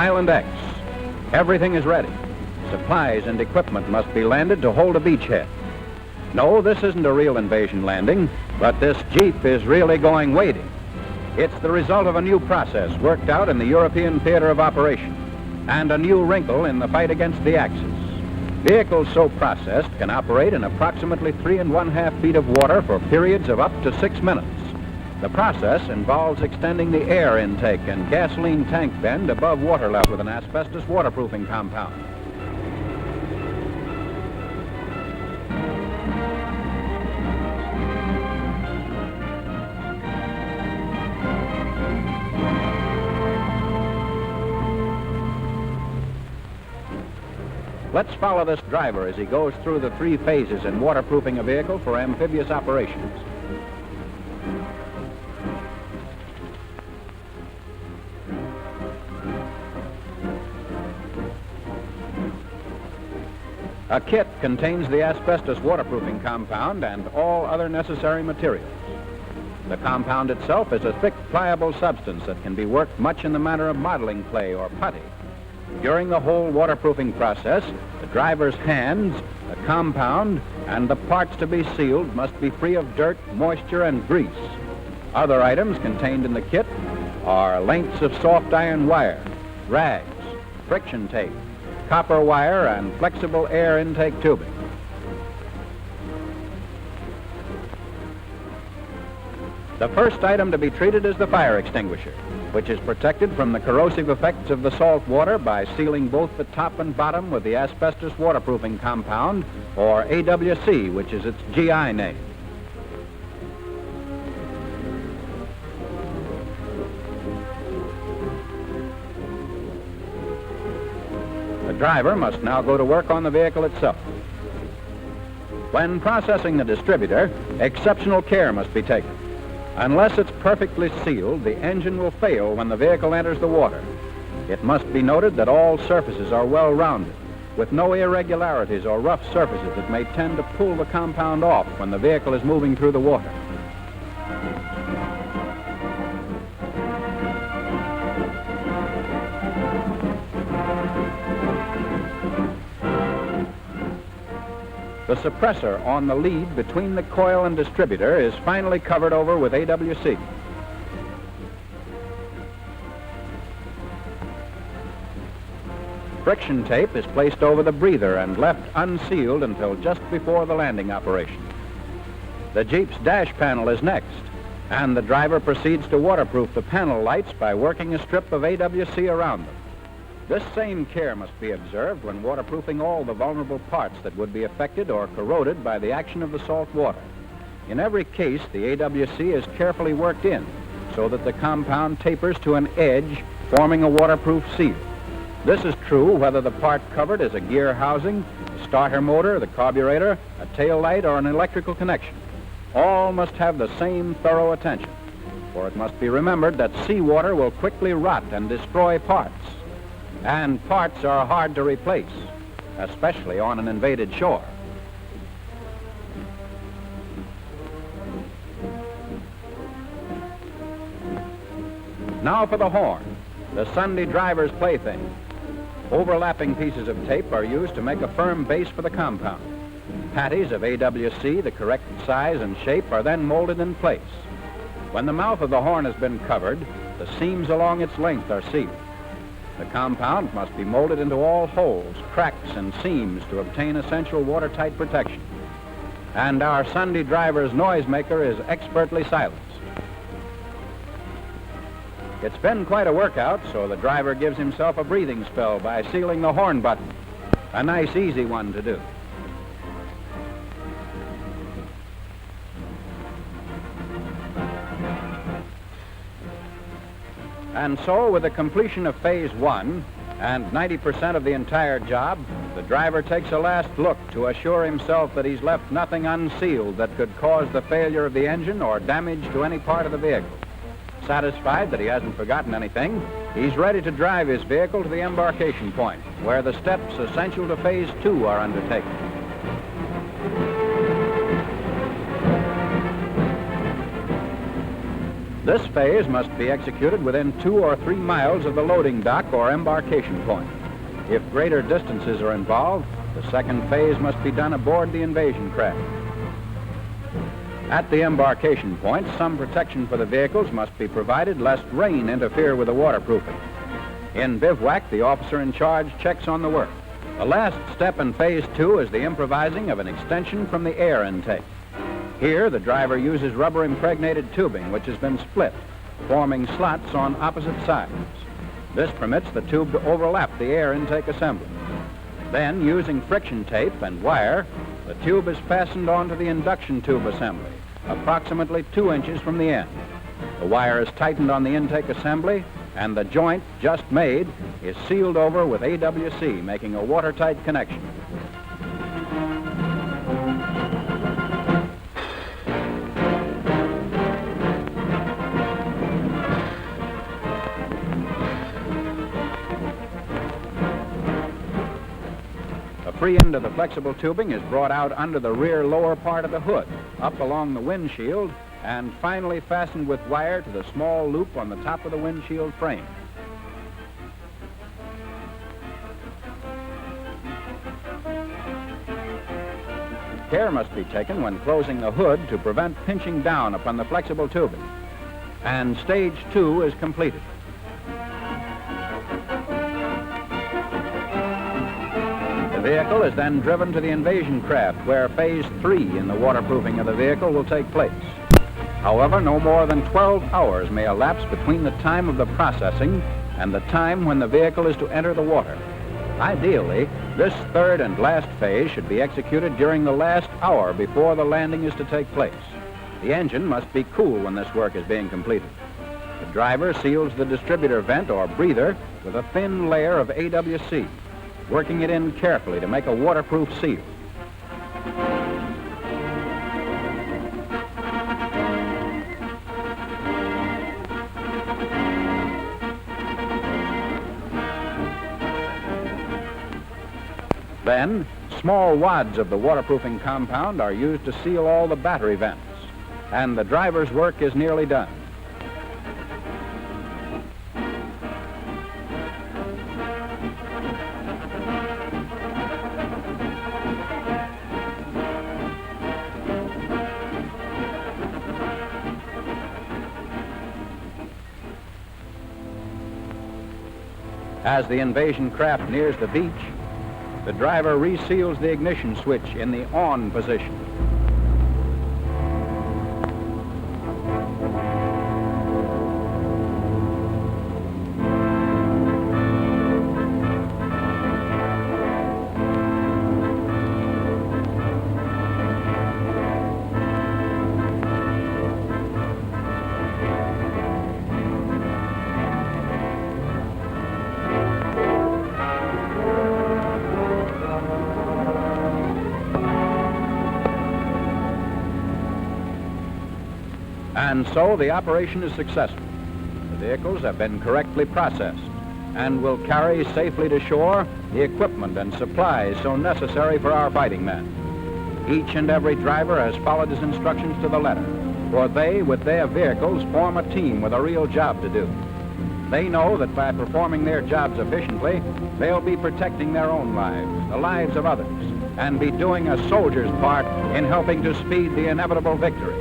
Island X. Everything is ready. Supplies and equipment must be landed to hold a beachhead. No, this isn't a real invasion landing, but this Jeep is really going wading. It's the result of a new process worked out in the European theater of operation and a new wrinkle in the fight against the Axis. Vehicles so processed can operate in approximately 3½ feet of water for periods of up to 6 minutes. The process involves extending the air intake and gasoline tank bend above water level with an asbestos waterproofing compound. Let's follow this driver as he goes through the 3 phases in waterproofing a vehicle for amphibious operations. A kit contains the asbestos waterproofing compound and all other necessary materials. The compound itself is a thick, pliable substance that can be worked much in the manner of modeling clay or putty. During the whole waterproofing process, the driver's hands, the compound, and the parts to be sealed must be free of dirt, moisture, and grease. Other items contained in the kit are lengths of soft iron wire, rags, friction tape, copper wire, and flexible air intake tubing. The first item to be treated is the fire extinguisher, which is protected from the corrosive effects of the salt water by sealing both the top and bottom with the asbestos waterproofing compound, or AWC, which is its GI name. The driver must now go to work on the vehicle itself. When processing the distributor, exceptional care must be taken. Unless it's perfectly sealed, the engine will fail when the vehicle enters the water. It must be noted that all surfaces are well rounded, with no irregularities or rough surfaces that may tend to pull the compound off when the vehicle is moving through the water. The suppressor on the lead between the coil and distributor is finally covered over with AWC. Friction tape is placed over the breather and left unsealed until just before the landing operation. The Jeep's dash panel is next, and the driver proceeds to waterproof the panel lights by working a strip of AWC around them. This same care must be observed when waterproofing all the vulnerable parts that would be affected or corroded by the action of the salt water. In every case, the AWC is carefully worked in so that the compound tapers to an edge, forming a waterproof seal. This is true whether the part covered is a gear housing, the starter motor, the carburetor, a tail light, or an electrical connection. All must have the same thorough attention, for it must be remembered that seawater will quickly rot and destroy parts. And parts are hard to replace, especially on an invaded shore. Now for the horn, the Sunday driver's plaything. Overlapping pieces of tape are used to make a firm base for the compound. Patties of AWC, the correct size and shape, are then molded in place. When the mouth of the horn has been covered, the seams along its length are sealed. The compound must be molded into all holes, cracks, and seams to obtain essential watertight protection. And our Sunday driver's noisemaker is expertly silenced. It's been quite a workout, so the driver gives himself a breathing spell by sealing the horn button. A nice, easy one to do. And so, with the completion of Phase 1 and 90% of the entire job, the driver takes a last look to assure himself that he's left nothing unsealed that could cause the failure of the engine or damage to any part of the vehicle. Satisfied that he hasn't forgotten anything, he's ready to drive his vehicle to the embarkation point, where the steps essential to Phase 2 are undertaken. This phase must be executed within 2 or 3 miles of the loading dock or embarkation point. If greater distances are involved, the second phase must be done aboard the invasion craft. At the embarkation point, some protection for the vehicles must be provided lest rain interfere with the waterproofing. In bivouac, the officer in charge checks on the work. The last step in phase 2 is the improvising of an extension from the air intake. Here, the driver uses rubber-impregnated tubing which has been split, forming slots on opposite sides. This permits the tube to overlap the air intake assembly. Then, using friction tape and wire, the tube is fastened onto the induction tube assembly, approximately 2 inches from the end. The wire is tightened on the intake assembly, and the joint just made is sealed over with AWC, making a watertight connection. The free end of the flexible tubing is brought out under the rear lower part of the hood, up along the windshield, and finally fastened with wire to the small loop on the top of the windshield frame. Care must be taken when closing the hood to prevent pinching down upon the flexible tubing. And stage 2 is completed. The vehicle is then driven to the invasion craft, where phase 3 in the waterproofing of the vehicle will take place. However, no more than 12 hours may elapse between the time of the processing and the time when the vehicle is to enter the water. Ideally, this third and last phase should be executed during the last hour before the landing is to take place. The engine must be cool when this work is being completed. The driver seals the distributor vent or breather with a thin layer of AWC, working it in carefully to make a waterproof seal. Then, small wads of the waterproofing compound are used to seal all the battery vents, and the driver's work is nearly done. As the invasion craft nears the beach, the driver reseals the ignition switch in the on position. And so the operation is successful. The vehicles have been correctly processed and will carry safely to shore the equipment and supplies so necessary for our fighting men. Each and every driver has followed his instructions to the letter, for they, with their vehicles, form a team with a real job to do. They know that by performing their jobs efficiently, they'll be protecting their own lives, the lives of others, and be doing a soldier's part in helping to speed the inevitable victory.